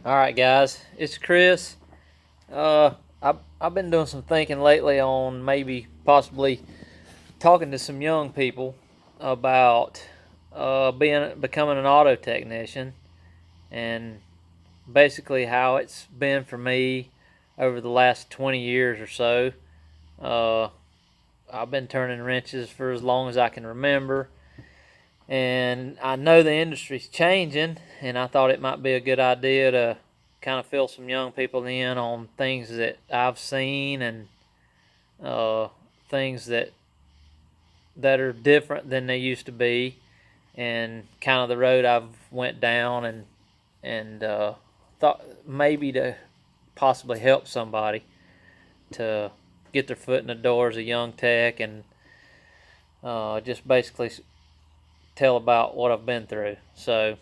All right, guys, it's Chris. I've been doing some thinking lately on maybe possibly talking to some young people about becoming an auto technician and basically how it's been for me over the last 20 years or so. Uh, I've been turning wrenches for as long as I can remember, and I know the industry's changing, and I thought it might be a good idea to kind of fill some young people in on things that I've seen and uh, things that are different than they used to be, and kind of the road I've went down, and thought maybe to possibly help somebody to get their foot in the door as a young tech, and just basically tell about what I've been through. So,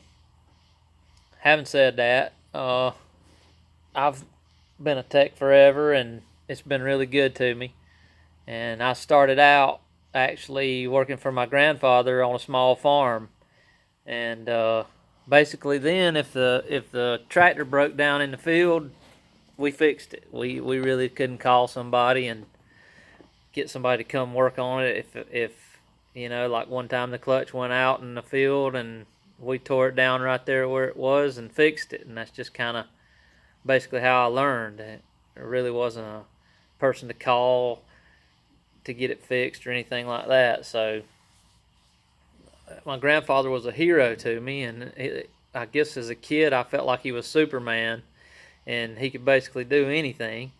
having said that, I've been a tech forever, and it's been really good to me. And I started out actually working for my grandfather on a small farm, and basically then if the tractor broke down in the field, we fixed it. We really couldn't call somebody and get somebody to come work on it if like one time the clutch went out in the field, and we tore it down right there where it was and fixed it. And that's just kind of basically how I learned. It really wasn't a person to call to get it fixed or anything like that. So my grandfather was a hero to me, and I guess as a kid I felt like he was Superman, and he could basically do anything.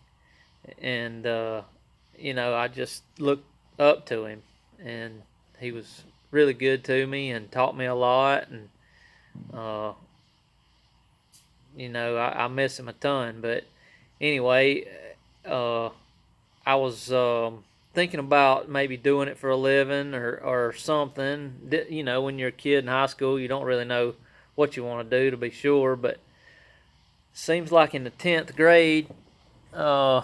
And I just looked up to him, and he was really good to me and taught me a lot. And uh, I miss him a ton. But anyway, uh, I was thinking about maybe doing it for a living or something. When you're a kid in high school, you don't really know what you want to do, to be sure. But seems like in the 10th grade uh,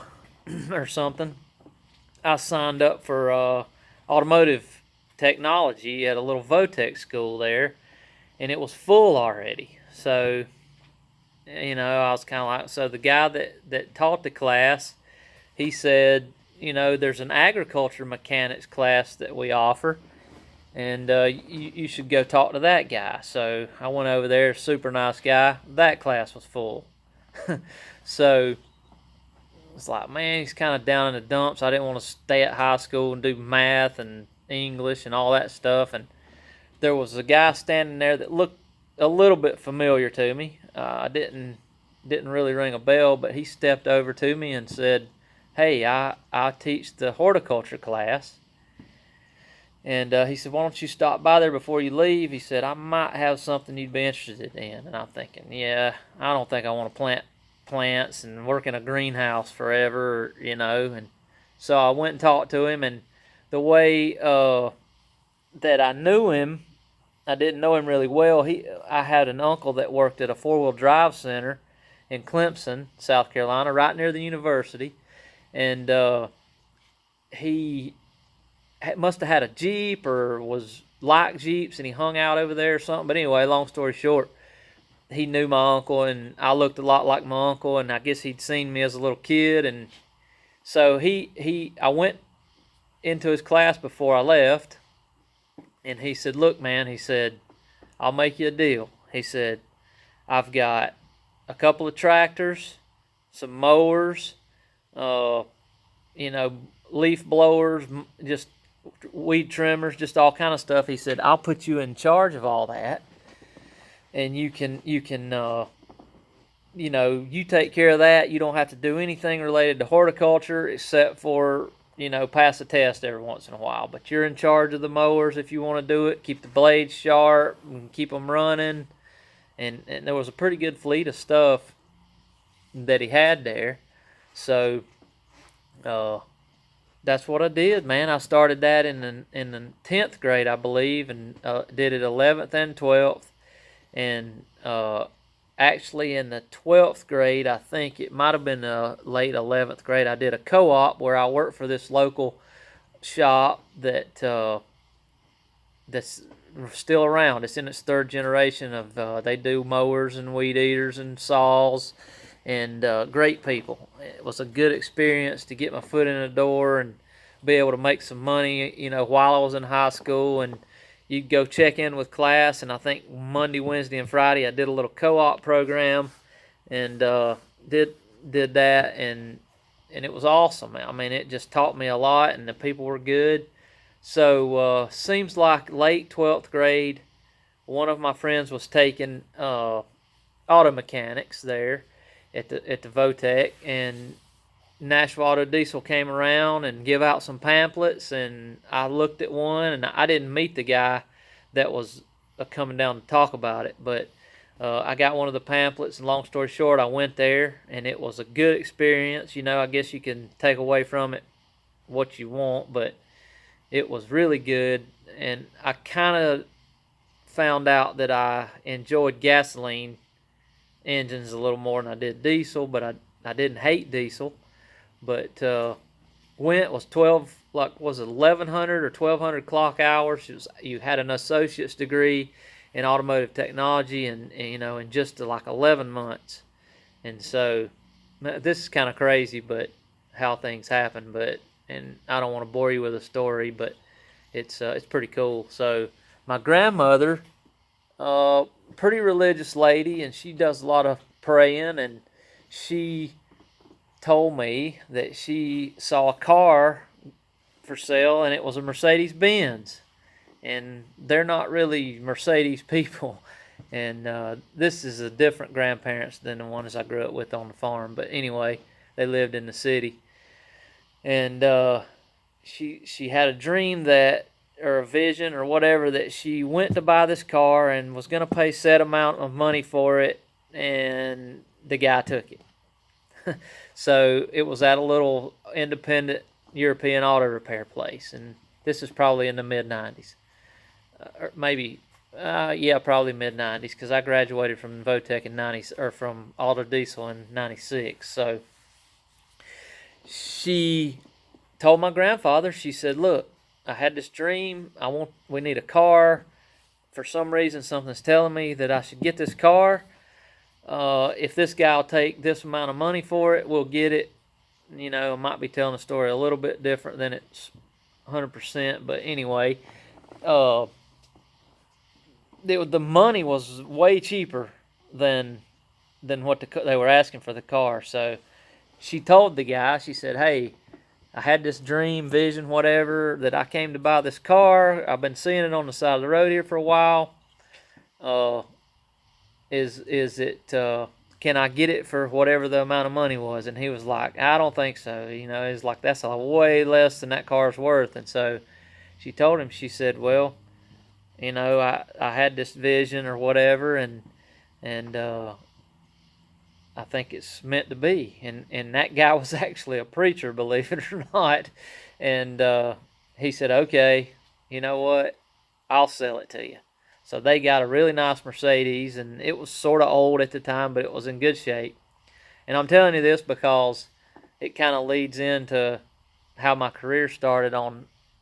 or something, I signed up for automotive technology at a little Votech school there, and it was full already. So, I was kind of like, so the guy that taught the class, he said, there's an agriculture mechanics class that we offer, and you should go talk to that guy. So I went over there, super nice guy. That class was full. So it's like, man, he's kind of down in the dumps. I didn't want to stay at high school and do math and English and all that stuff. And there was a guy standing there that looked a little bit familiar to me. I didn't really ring a bell, but he stepped over to me and said, "Hey, I teach the horticulture class." And he said, "Why don't you stop by there before you leave?" He said, "I might have something you'd be interested in." And I'm thinking, yeah, I don't think I want to plant plants and work in a greenhouse forever. And so I went and talked to him, and the way that I knew him, I didn't know him really well. I had an uncle that worked at a four-wheel drive center in Clemson, South Carolina, right near the university, and he must have had a Jeep or was like Jeeps, and he hung out over there or something. But anyway, long story short, he knew my uncle, and I looked a lot like my uncle, and I guess he'd seen me as a little kid. And so I went into his class before I left, and he said, "Look, man," he said, "I'll make you a deal." He said, "I've got a couple of tractors, some mowers, uh, you know, leaf blowers, just weed trimmers, just all kind of stuff." He said, "I'll put you in charge of all that, and you take care of that. You don't have to do anything related to horticulture except for, pass a test every once in a while. But you're in charge of the mowers if you want to do it. Keep the blades sharp and keep them running." And there was a pretty good fleet of stuff that he had there. So uh, that's what I did, man. I started that in the 10th grade, I believe, and did it 11th and 12th. And actually, in the 12th grade, I think it might have been the late 11th grade, I did a co-op where I worked for this local shop that's still around. It's in its third generation of they do mowers and weed eaters and saws, and great people. It was a good experience to get my foot in the door and be able to make some money, while I was in high school. And you'd go check in with class, and I think Monday, Wednesday, and Friday I did a little co-op program, and did that, and it was awesome. I mean, it just taught me a lot, and the people were good. So seems like late 12th grade, one of my friends was taking auto mechanics there at the Votech, and Nashville Auto Diesel came around and give out some pamphlets, and I looked at one, and I didn't meet the guy that was coming down to talk about it, but I got one of the pamphlets, and long story short, I went there, and it was a good experience. I guess you can take away from it what you want, but it was really good, and I kind of found out that I enjoyed gasoline engines a little more than I did diesel, but I didn't hate diesel. But went was 1100 or 1200 clock hours. You had an associate's degree in automotive technology, and in just like 11 months. And so this is kind of crazy, but how things happen. And I don't want to bore you with a story, but it's pretty cool. So my grandmother, pretty religious lady, and she does a lot of praying, and she told me that she saw a car for sale, and it was a Mercedes Benz, and they're not really Mercedes people. And this is a different grandparents than the ones I grew up with on the farm, but anyway, they lived in the city. And she had a dream that, or a vision or whatever, that she went to buy this car and was going to pay set amount of money for it, and the guy took it. So it was at a little independent European auto repair place, and this is probably in the mid 90s, or maybe probably mid 90s, because I graduated from Votech in 90, or from Auto Diesel in 96. So she told my grandfather, she said, "Look, I had this dream. We need a car. For some reason, something's telling me that I should get this car. If this guy will take this amount of money for it, we'll get it." I might be telling the story a little bit different than it's 100%, but anyway, the money was way cheaper than what they were asking for the car. So she told the guy, she said, "Hey, I had this dream, vision, whatever, that I came to buy this car. I've been seeing it on the side of the road here for a while. Is it, can I get it for whatever the amount of money was?" And he was like, "I don't think so." He's like, "That's a way less than that car's worth." And so she told him, she said, "Well, I had this vision or whatever, and I think it's meant to be." And that guy was actually a preacher, believe it or not. And he said, "Okay, you know what? I'll sell it to you." So they got a really nice Mercedes, and it was sort of old at the time, but it was in good shape. And I'm telling you this because it kind of leads into how my career started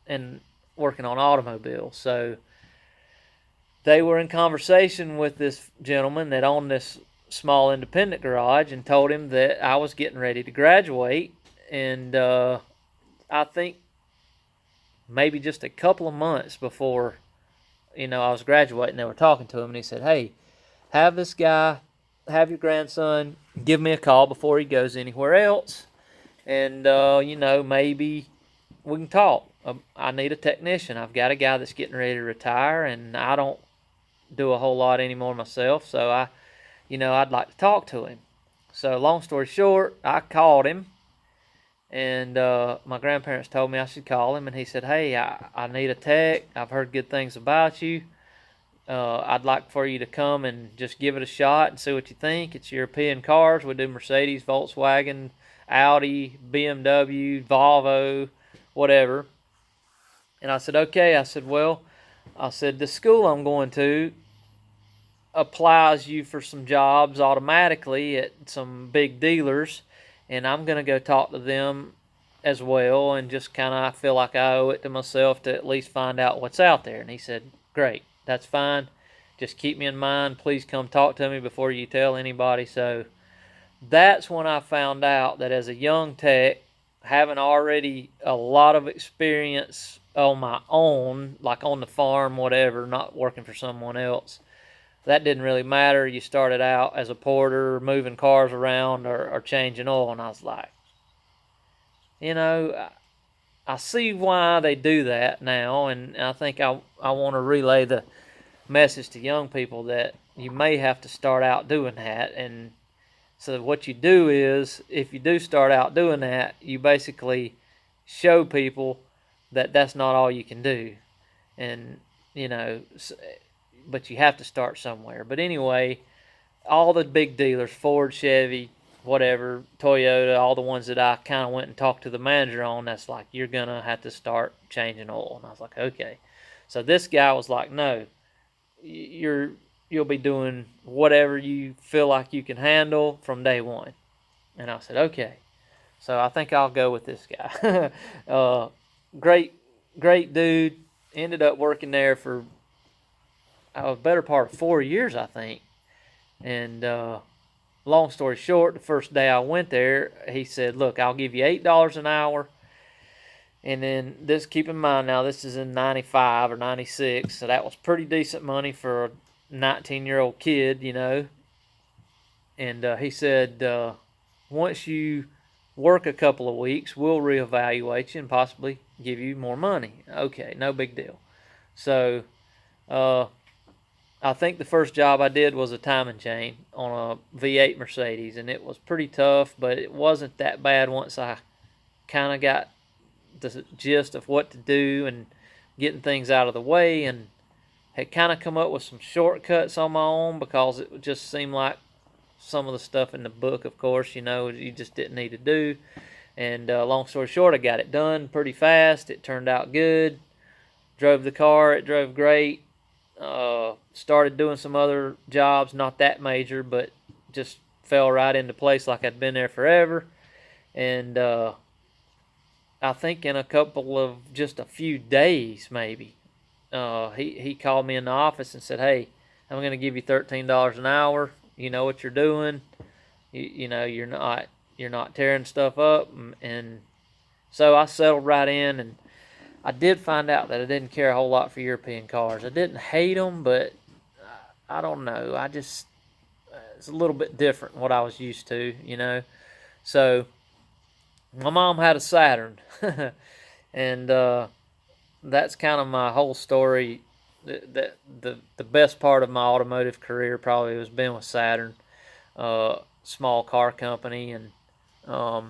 in working on automobiles. So they were in conversation with this gentleman that owned this small independent garage, and told him that I was getting ready to graduate. And I think maybe just a couple of months before I was graduating, they were talking to him, and he said, "Hey, have your grandson give me a call before he goes anywhere else, and maybe we can talk. I need a technician. I've got a guy that's getting ready to retire, and I don't do a whole lot anymore myself, so I'd like to talk to him." So long story short, I called him, and my grandparents told me I should call him, and he said, "Hey, I need a tech. I've heard good things about you. I'd like for you to come and just give it a shot and see what you think. It's European cars. We do Mercedes, Volkswagen, Audi, BMW, Volvo, whatever." And I said, "Okay." I said, "Well," I said, "the school I'm going to applies you for some jobs automatically at some big dealers, and I'm going to go talk to them as well, and just kind of, I feel like I owe it to myself to at least find out what's out there." And he said, "Great." That's fine. Just keep me in mind. Please come talk to me before you tell anybody. So that's when I found out that as a young tech, having already a lot of experience on my own, like on the farm, whatever, not working for someone else, that didn't really matter. You started out as a porter, moving cars around or changing oil, and I was like, you know, I see why they do that now, and I think I want to relay the message to young people that you may have to start out doing that. And so what you do is, if you do start out doing that, you basically show people that that's not all you can do. And, you know, but you have to start somewhere. But anyway, all the big dealers, Ford, Chevy, whatever, Toyota, all the ones that I kind of went and talked to the manager on, that's like, you're going to have to start changing oil. And I was like, okay. So this guy was like, no, you'll be doing whatever you feel like you can handle from day one. And I said, okay. So I think I'll go with this guy. Great, great dude. Ended up working there for a better part of 4 years, I think. And long story short, the first day I went there, he said, look, I'll give you $8 an hour. And then this, keep in mind now, this is in 95 or 96, so that was pretty decent money for a 19-year-old kid, you know. And he said, once you work a couple of weeks, we'll reevaluate you and possibly give you more money. Okay, no big deal. So I think the first job I did was a timing chain on a V8 Mercedes, and it was pretty tough, but it wasn't that bad once I kind of got the gist of what to do and getting things out of the way, and had kind of come up with some shortcuts on my own because it just seemed like some of the stuff in the book, of course, you know, you just didn't need to do. And long story short, I got it done pretty fast. It turned out good. Drove the car. It drove great. Started doing some other jobs, not that major, but just fell right into place like I'd been there forever. And I think in a couple of just a few days, maybe, he called me in the office and said, hey, I'm going to give you $13 an hour. You know what you're doing. You know, you're not tearing stuff up. And so I settled right in, and I did find out that I didn't care a whole lot for European cars. I didn't hate them, but I don't know. I just, it's a little bit different than what I was used to, you know. So my mom had a Saturn, and that's kind of my whole story. The best part of my automotive career probably was being with Saturn, small car company, and I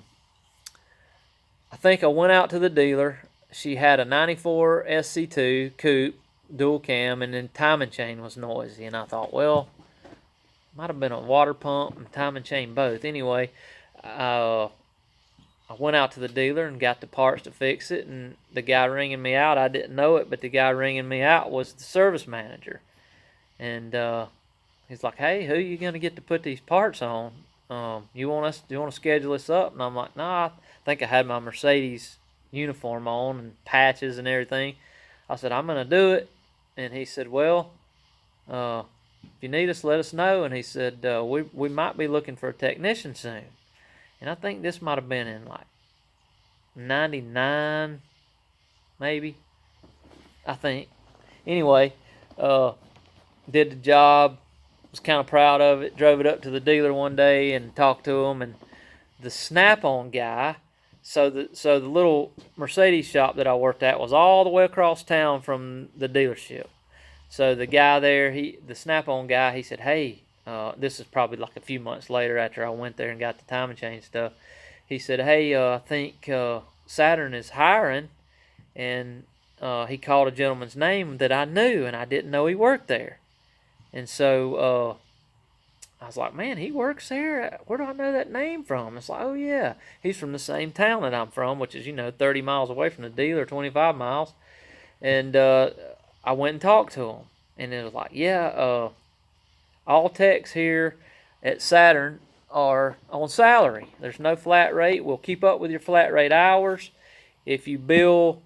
think I went out to the dealer. She had a 94 SC2 coupe, dual cam, and then timing chain was noisy, and I thought, well, might have been a water pump and timing chain both. Anyway, I went out to the dealer and got the parts to fix it, and the guy ringing me out, I didn't know it, but the guy ringing me out was the service manager. And he's like, hey, who are you going to get to put these parts on? Do you want to schedule this up? And I'm like, nah, I think I had my Mercedes uniform on and patches and everything. I said, I'm going to do it. And he said, well, if you need us, let us know. And he said, we might be looking for a technician soon. And I think this might have been in like 99, maybe, I think. Anyway, did the job, was kind of proud of it, drove it up to the dealer one day and talked to him. And the Snap-on guy, so the little Mercedes shop that I worked at was all the way across town from the dealership. So the guy there, the Snap-on guy, he said, hey, this is probably like a few months later after I went there and got the timing chain stuff. He said, hey, I think Saturn is hiring, and he called a gentleman's name that I knew, and I didn't know he worked there. And so I was like, man, he works there? Where do I know that name from? It's like, oh, yeah, he's from the same town that I'm from, which is, 30 miles away from the dealer, 25 miles. And I went and talked to him, and it was like, yeah, all techs here at Saturn are on salary. There's no flat rate. We'll keep up with your flat rate hours. If you bill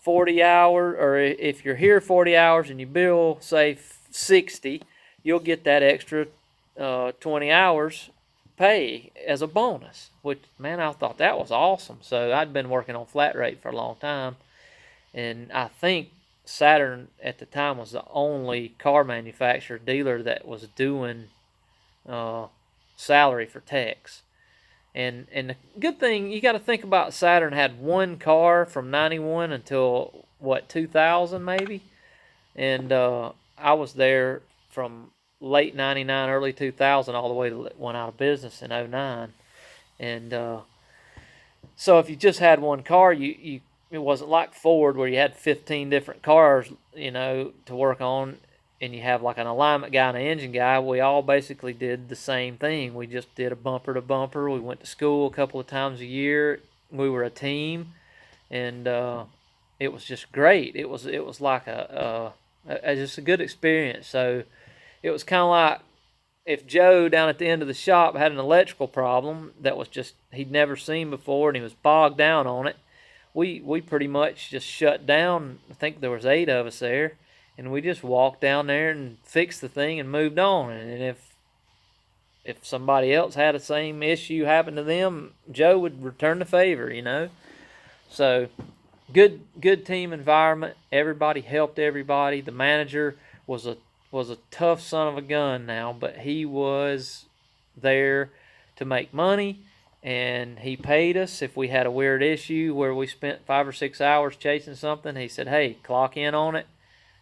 40 hours, or if you're here 40 hours and you bill, say, 60, you'll get that extra 20 hours pay as a bonus, which, man, I thought that was awesome. So I'd been working on flat rate for a long time, and I think Saturn at the time was the only car manufacturer dealer that was doing salary for techs. And the good thing, you got to think about, Saturn had one car from 91 until, what, 2000 maybe? And I was there from late 99, early 2000, all the way to went out of business in 09. And so if you just had one car, it wasn't like Ford where you had 15 different cars, to work on, and you have like an alignment guy and an engine guy. We all basically did the same thing. We just did a bumper to bumper. We went to school a couple of times a year. We were a team, and it was just great. It was like just a good experience. So it was kind of like if Joe down at the end of the shop had an electrical problem that was just he'd never seen before, and he was bogged down on it. We pretty much just shut down. I think there was 8 of us there. And we just walked down there and fixed the thing and moved on. And if somebody else had the same issue happen to them, Joe would return the favor. So good team environment. Everybody helped everybody. The manager was a tough son of a gun now, but he was there to make money, and he paid us if we had a weird issue where we spent 5 or 6 hours chasing something. He said, "Hey, clock in on it.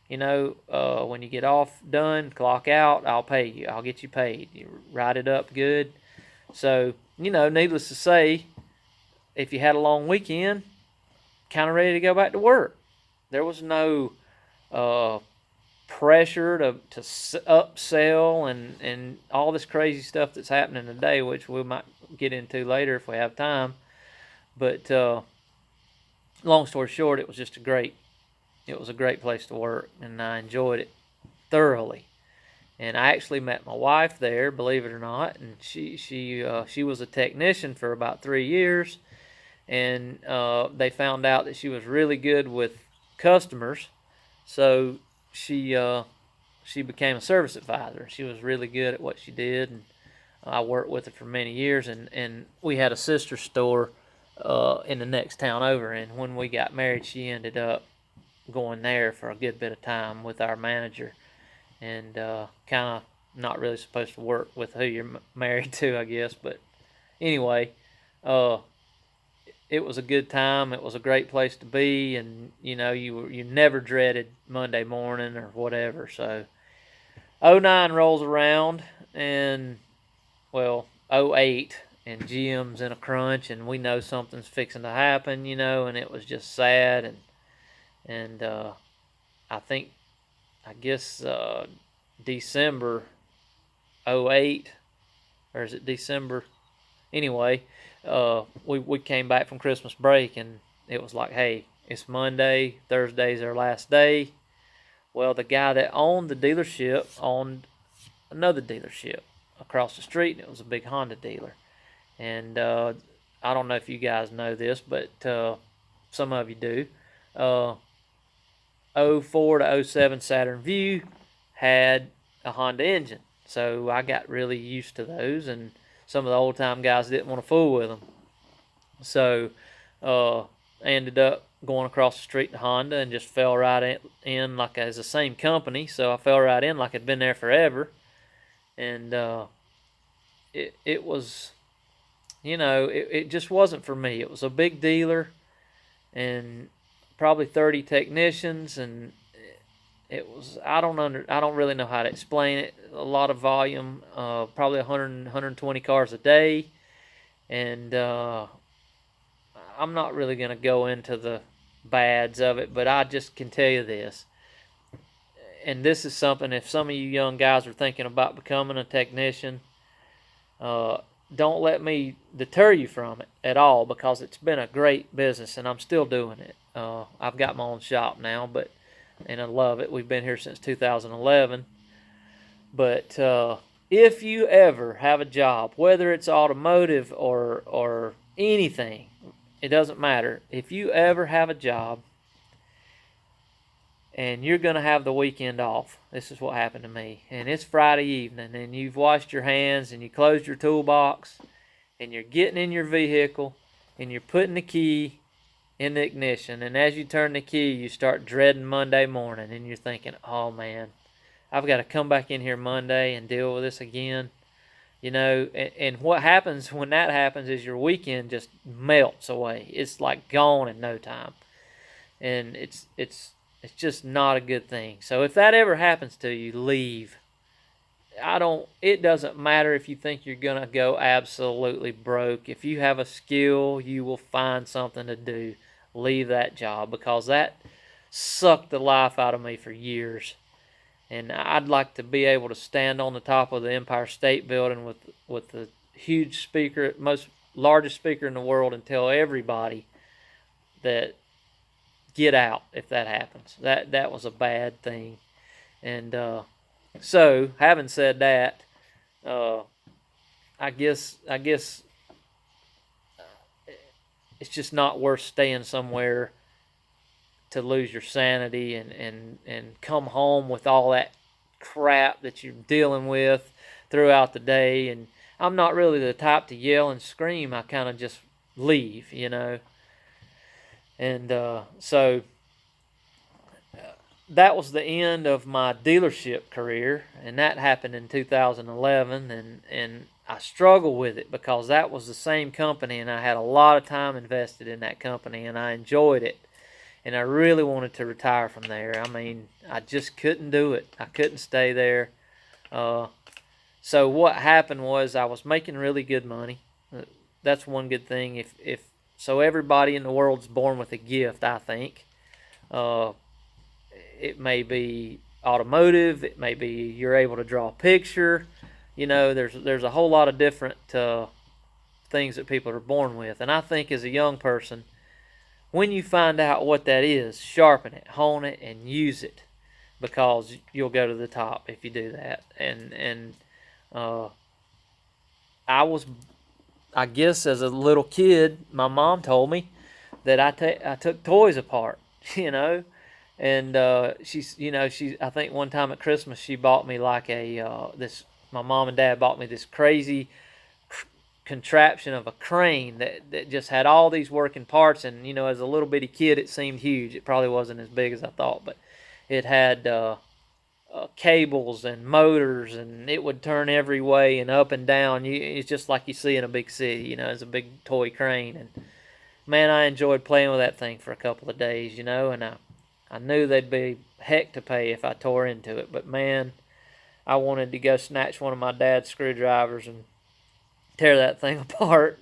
When you get off done, clock out, I'll pay you. I'll get you paid. You write it up good." So, needless to say, if you had a long weekend, kind of ready to go back to work. There was no pressure to upsell and all this crazy stuff that's happening today, which we might get into later if we have time. But long story short, it was a great place to work, and I enjoyed it thoroughly. And I actually met my wife there, believe it or not, and she was a technician for about 3 years, and they found out that she was really good with customers, so she became a service advisor. She was really good at what she did, and I worked with her for many years, and we had a sister store in the next town over, and when we got married, she ended up going there for a good bit of time with our manager, and kind of not really supposed to work with who you're married to, I guess. But anyway, it was a good time. It was a great place to be, and you never dreaded Monday morning or whatever. So 09 rolls around, and 08, and Jim's in a crunch, and we know something's fixing to happen, and it was just sad. And I guess December 08, or is it December? Anyway, we came back from Christmas break, and it was like, hey, it's Monday, Thursday's our last day. Well, the guy that owned the dealership owned another dealership across the street, and it was a big Honda dealer. And I don't know if you guys know this, but some of you do. 04 to 07 Saturn Vue had a Honda engine, so I got really used to those, and some of the old time guys didn't want to fool with them. So I ended up going across the street to Honda and just fell right in like as the same company, so I fell right in like I'd been there forever. And it was, it just wasn't for me. It was a big dealer, and probably 30 technicians, and it was, I don't really know how to explain it. A lot of volume, probably 100, 120 cars a day, and I'm not really going to go into the bads of it, but I just can tell you this, and this is something, if some of you young guys are thinking about becoming a technician, don't let me deter you from it at all, because it's been a great business, and I'm still doing it. I've got my own shop now, and I love it. We've been here since 2011. But if you ever have a job, whether it's automotive or anything, it doesn't matter. If you ever have a job and you're going to have the weekend off. This is what happened to me. And it's Friday evening, and you've washed your hands, and you closed your toolbox, and you're getting in your vehicle, and you're putting the key in the ignition. And as you turn the key, you start dreading Monday morning, and you're thinking, oh man, I've got to come back in here Monday and deal with this again. And what happens when that happens is your weekend just melts away. It's like gone in no time. And it's just not a good thing. So if that ever happens to you, leave. It doesn't matter if you think you're going to go absolutely broke. If you have a skill, you will find something to do. Leave that job, because that sucked the life out of me for years. And I'd like to be able to stand on the top of the Empire State Building with the huge speaker, most largest speaker in the world, and tell everybody that get out if that happens. That was a bad thing. And so, having said that, I guess it's just not worth staying somewhere to lose your sanity and come home with all that crap that you're dealing with throughout the day. And I'm not really the type to yell and scream. I kind of just leave, And so that was the end of my dealership career, and that happened in 2011. And I struggled with it because that was the same company, and I had a lot of time invested in that company, and I enjoyed it. And I really wanted to retire from there. I mean, I just couldn't do it. I couldn't stay there. So what happened was I was making really good money. That's one good thing. If so, everybody in the world's born with a gift, I think. It may be automotive. It may be you're able to draw a picture. There's a whole lot of different things that people are born with. And I think as a young person, when you find out what that is, sharpen it, hone it, and use it, because you'll go to the top if you do that. And I guess as a little kid, my mom told me that I took toys apart, and I think one time at Christmas she bought me like my mom and dad bought me this crazy contraption of a crane that just had all these working parts. And as a little bitty kid it seemed huge. It probably wasn't as big as I thought, but it had cables and motors, and it would turn every way and up and down. It's just like you see in a big city. It's a big toy crane. And man, I enjoyed playing with that thing for a couple of days. And I knew there'd be heck to pay if I tore into it, but man, I wanted to go snatch one of my dad's screwdrivers and tear that thing apart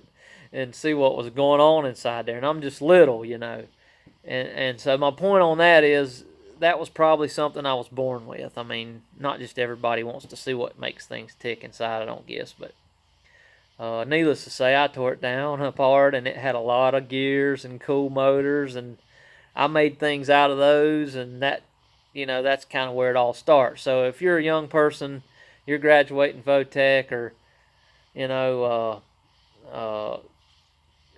and see what was going on inside there. And I'm just little, And so my point on that is that was probably something I was born with. I mean, not just everybody wants to see what makes things tick inside, I don't guess. But needless to say, I tore it down apart, and it had a lot of gears and cool motors, and I made things out of those, and that's kind of where it all starts. So if you're a young person, you're graduating Votech, or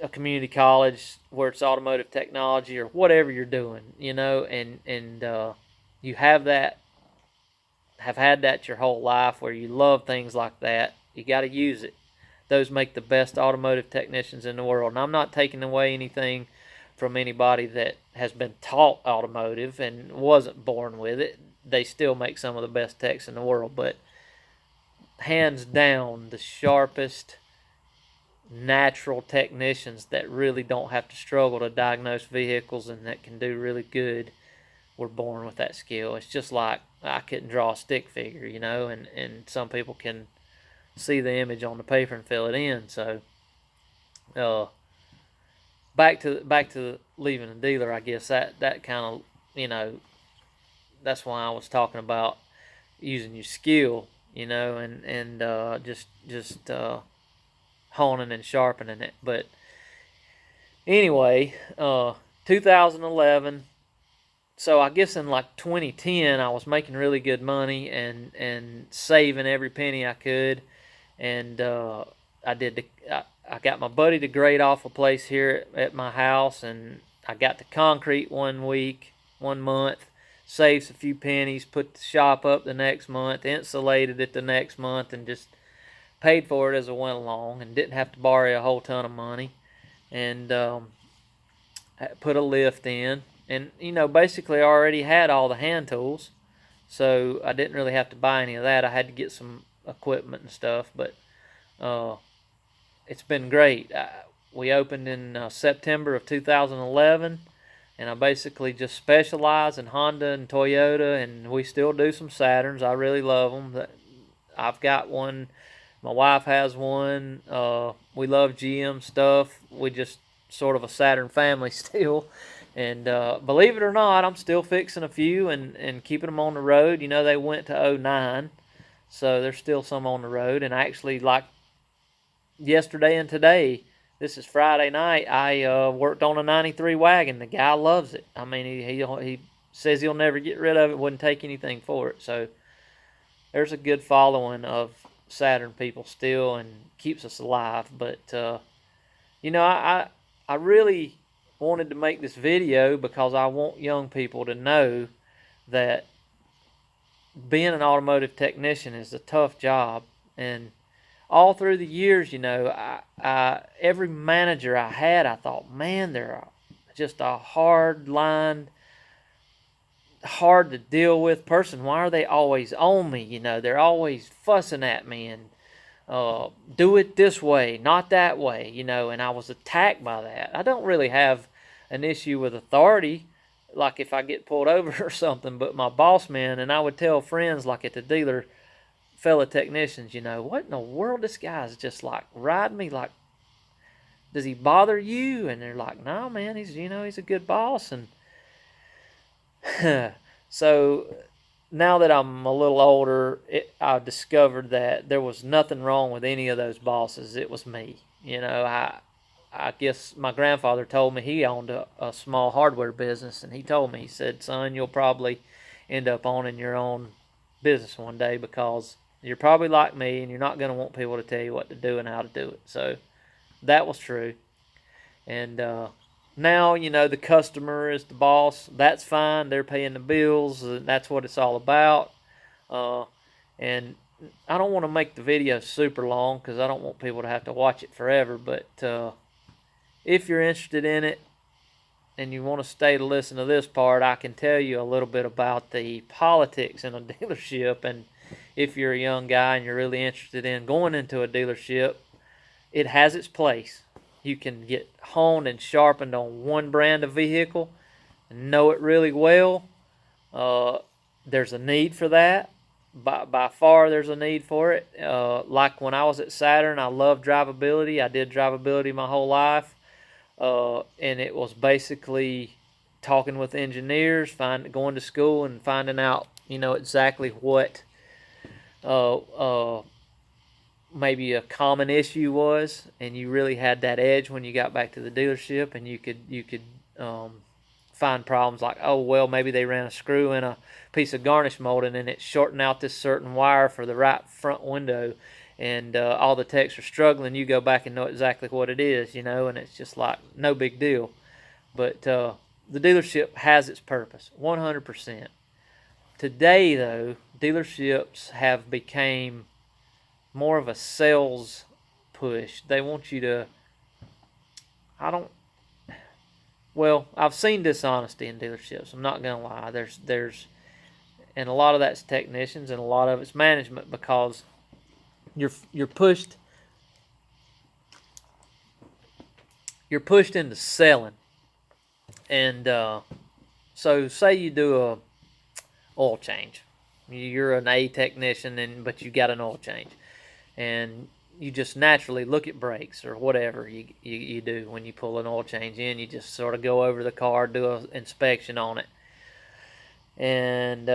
a community college where it's automotive technology, or whatever you're doing, and you have had that your whole life, where you love things like that, you got to use it. Those make the best automotive technicians in the world. And I'm not taking away anything from anybody that has been taught automotive and wasn't born with it. They still make some of the best techs in the world, but hands down, the sharpest natural technicians that really don't have to struggle to diagnose vehicles and that can do really good were born with that skill. It's just like I couldn't draw a stick figure, and some people can see the image on the paper and fill it in. So back to leaving a dealer, I guess that kind of, that's why I was talking about using your skill, and just honing and sharpening it. But anyway, 2011. So I guess in like 2010, I was making really good money and saving every penny I could, and I got my buddy to grade off a place here at my house, and I got to concrete one month. saves a few pennies, put the shop up the next month, insulated it the next month, and just paid for it as it went along, and didn't have to borrow a whole ton of money, and put a lift in, and basically I already had all the hand tools, so I didn't really have to buy any of that. I had to get some equipment and stuff, but it's been great. We opened in September of 2011, and I basically just specialize in Honda and Toyota, and we still do some Saturns. I really love them. I've got one. My wife has one. We love GM stuff. We just sort of a Saturn family still. And believe it or not, I'm still fixing a few and keeping them on the road. They went to '09, so there's still some on the road. And actually, like yesterday and today, this is Friday night, I worked on a '93 wagon. The guy loves it. I mean, he says he'll never get rid of it, wouldn't take anything for it. So there's a good following of Saturn people still, and keeps us alive. But I really wanted to make this video because I want young people to know that being an automotive technician is a tough job. And all through the years, every manager I had, I thought, man, they're just a hard to deal with person. Why are they always on me? They're always fussing at me and do it this way, not that way, and I was attacked by that. I don't really have an issue with authority, like if I get pulled over or something, but my boss man, and I would tell friends like at the dealer, fellow technicians, what in the world, this guy's just like riding me, like, does he bother you? And they're like, no man, he's a good boss. And so now that I'm a little older, I discovered that there was nothing wrong with any of those bosses. It was me. I guess my grandfather told me he owned a small hardware business, and he told me, he said, son, you'll probably end up owning your own business one day because you're probably like me and you're not going to want people to tell you what to do and how to do it. So that was true. And now, the customer is the boss. That's fine. They're paying the bills. That's what it's all about. And I don't want to make the video super long because I don't want people to have to watch it forever. But if you're interested in it and you want to stay to listen to this part, I can tell you a little bit about the politics in a dealership. And if you're a young guy and you're really interested in going into a dealership, it has its place. You can get honed and sharpened on one brand of vehicle and know it really well. There's a need for that. By far, there's a need for it. Like when I was at Saturn, I loved drivability. I did drivability my whole life. And it was basically talking with engineers, going to school and finding out, exactly what maybe a common issue was, and you really had that edge when you got back to the dealership, and you could find problems like, oh well, maybe they ran a screw in a piece of garnish molding and it's shorting out this certain wire for the right front window, and all the techs are struggling. You go back and know exactly what it is, and it's just like no big deal. But the dealership has its purpose 100%. Today though, dealerships have become more of a sales push. They want you to, I've seen dishonesty in dealerships. I'm not gonna lie. There's, and a lot of that's technicians, and a lot of it's management, because you're pushed into selling. And so say you do a oil change. You're an A technician, but you got an oil change, and you just naturally look at brakes or whatever you do when you pull an oil change in. You just sort of go over the car, do an inspection on it, and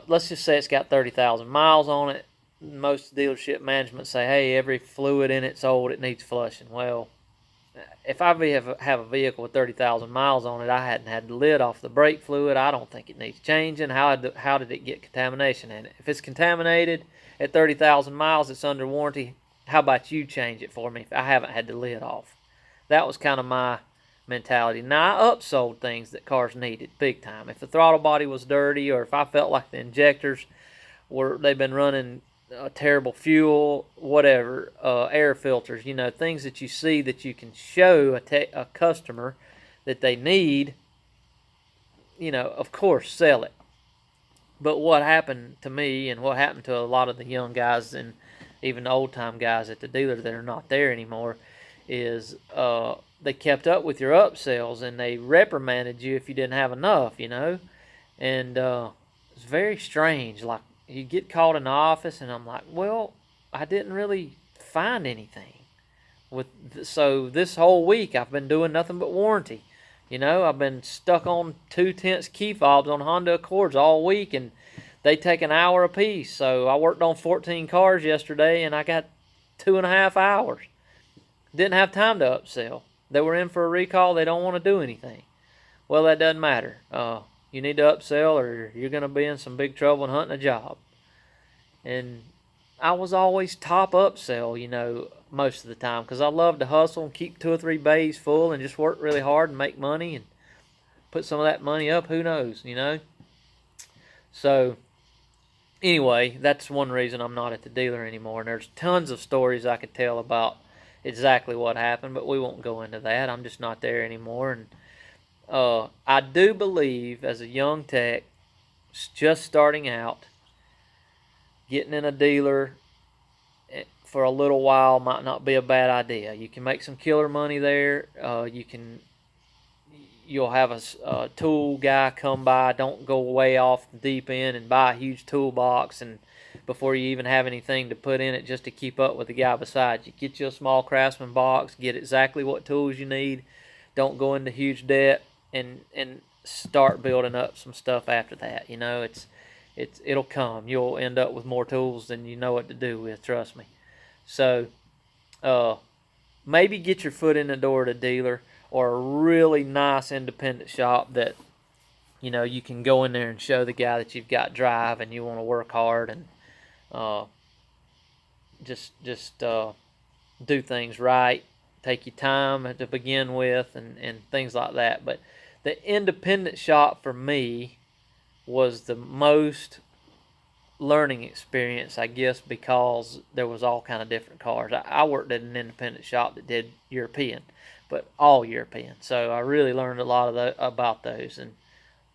let's just say it's got 30,000 miles on it. Most dealership management say, hey, every fluid in it's old, it needs flushing. Well, if I have a vehicle with 30,000 miles on it, I hadn't had the lid off the brake fluid, I don't think it needs changing. How did it get contamination in it? If it's contaminated at 30,000 miles, it's under warranty. How about you change it for me if I haven't had the lid off? That was kind of my mentality. Now, I upsold things that cars needed big time. If the throttle body was dirty, or if I felt like the injectors they've been running terrible fuel, whatever, air filters, things that you see that you can show a customer that they need, of course, sell it. But what happened to me, and what happened to a lot of the young guys and even the old time guys at the dealer that are not there anymore, is they kept up with your upsells and they reprimanded you if you didn't have enough, and it's very strange. Like, you get called in the office, and I'm like, well, I didn't really find anything. So this whole week I've been doing nothing but warranty. I've been stuck on 2/10 key fobs on Honda Accords all week, and they take an hour apiece. So I worked on 14 cars yesterday, and I got 2.5 hours. Didn't have time to upsell. They were in for a recall. They don't want to do anything. Well, that doesn't matter. You need to upsell, or you're going to be in some big trouble and hunting a job. And I was always top upsell, most of the time, because I love to hustle and keep 2 or 3 bays full and just work really hard and make money and put some of that money up. Who knows, So anyway, that's one reason I'm not at the dealer anymore. And there's tons of stories I could tell about exactly what happened, but we won't go into that. I'm just not there anymore. And I do believe, as a young tech just starting out, getting in a dealer for a little while might not be a bad idea. You can make some killer money there. You'll have a tool guy come by. Don't go way off the deep end and buy a huge toolbox and before you even have anything to put in it, just to keep up with the guy beside you. Get you a small Craftsman box. Get exactly what tools you need. Don't go into huge debt and start building up some stuff after that. It'll come. You'll end up with more tools than you know what to do with. Trust me. So, maybe get your foot in the door at a dealer or a really nice independent shop that, you can go in there and show the guy that you've got drive and you want to work hard and just do things right. Take your time to begin with and things like that. But the independent shop for me was the most learning experience, I guess, because there was all kind of different cars. I worked at an independent shop that did European, but all European. So I really learned a lot about those, and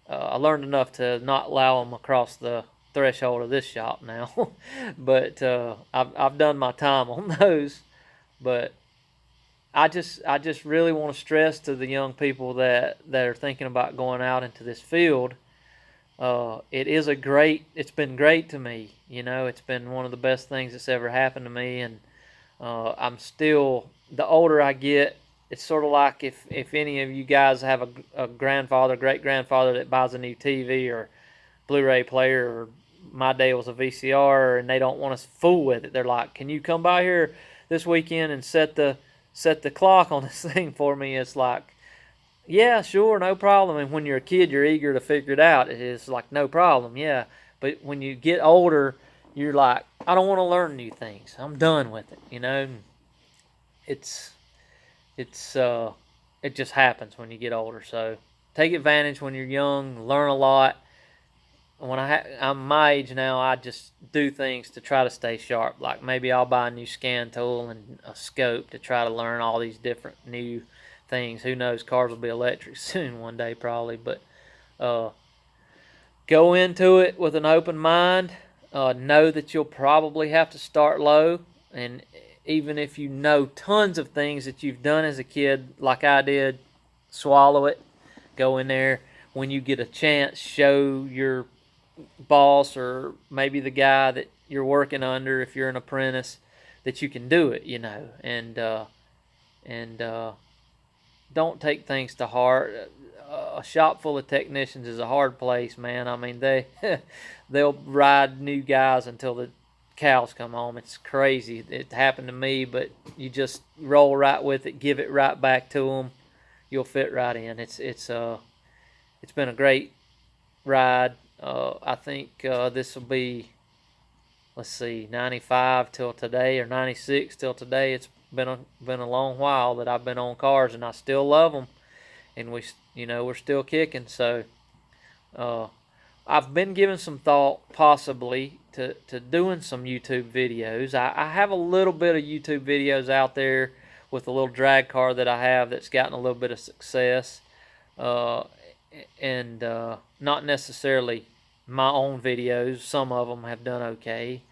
I learned enough to not allow them across the threshold of this shop now. But I've done my time on those. But I just really want to stress to the young people that are thinking about going out into this field. It's been great to me. It's been one of the best things that's ever happened to me. And I'm still, the older I get, it's sort of like if any of you guys have a grandfather, great grandfather that buys a new TV or Blu-ray player, or my day was a VCR, and they don't want to fool with it. They're like, can you come by here this weekend and set the clock on this thing for me? It's like, yeah, sure, no problem. And when you're a kid, you're eager to figure it out. It's like, no problem, yeah. But when you get older, you're like, I don't want to learn new things. I'm done with it, It just happens when you get older. So take advantage when you're young, learn a lot. When I'm my age now, I just do things to try to stay sharp. Like maybe I'll buy a new scan tool and a scope to try to learn all these different new things. Who knows? Cars will be electric soon one day probably. But go into it with an open mind. Know that you'll probably have to start low. And even if you know tons of things that you've done as a kid, like I did, swallow it. Go in there. When you get a chance, show your boss or maybe the guy that you're working under, if you're an apprentice, that you can do it, and don't take things to heart. A shop full of technicians is a hard place, man. I mean, they'll ride new guys until the cows come home. It's crazy. It happened to me, but you just roll right with it, give it right back to them. You'll fit right in. It's been a great ride. I think this will be, let's see, 95 till today, or 96 till today. It's been a long while that I've been on cars, and I still love them. and we're still kicking. So uh, I've been giving some thought possibly to doing some YouTube videos. I have a little bit of YouTube videos out there with a little drag car that I have that's gotten a little bit of success, uh, and not necessarily my own videos. Some of them have done okay,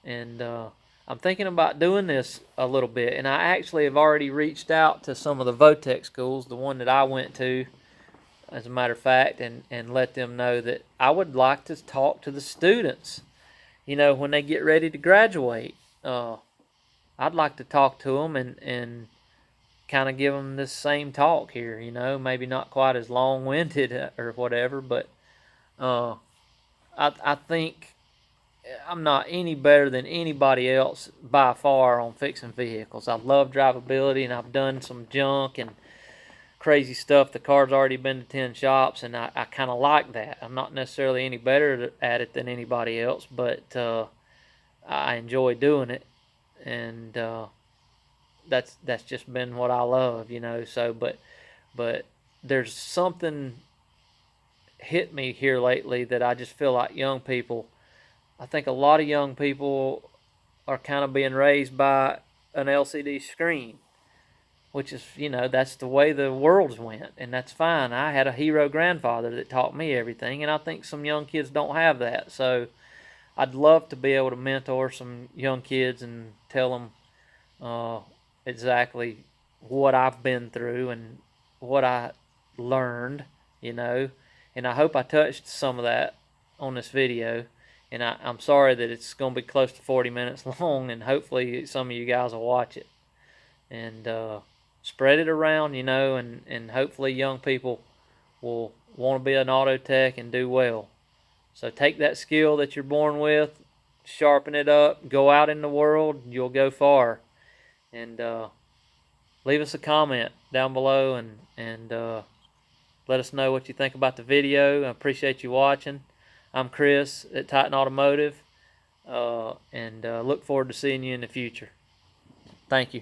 and I'm thinking about doing this a little bit. And I actually have already reached out to some of the Votech schools, the one that I went to, as a matter of fact, and let them know that I would like to talk to the students, when they get ready to graduate. I'd like to talk to them and kind of give them this same talk here, maybe not quite as long-winded or whatever, but I think I'm not any better than anybody else by far on fixing vehicles. I love drivability, and I've done some junk and crazy stuff. The car's already been to 10 shops, and I kind of like that. I'm not necessarily any better at it than anybody else, but I enjoy doing it, and that's just been what I love, So, but there's something hit me here lately that I just feel like I think a lot of young people are kind of being raised by an LCD screen, which is, that's the way the world's went, and that's fine. I had a hero grandfather that taught me everything, and I think some young kids don't have that. So I'd love to be able to mentor some young kids and tell them exactly what I've been through and what I learned, and I hope I touched some of that on this video. And I'm sorry that it's going to be close to 40 minutes long, and hopefully some of you guys will watch it and spread it around, and hopefully young people will want to be an auto tech and do well. So take that skill that you're born with, sharpen it up, go out in the world, you'll go far. And leave us a comment down below, and let us know what you think about the video. I appreciate you watching. I'm Chris at Titan Automotive, and look forward to seeing you in the future. Thank you.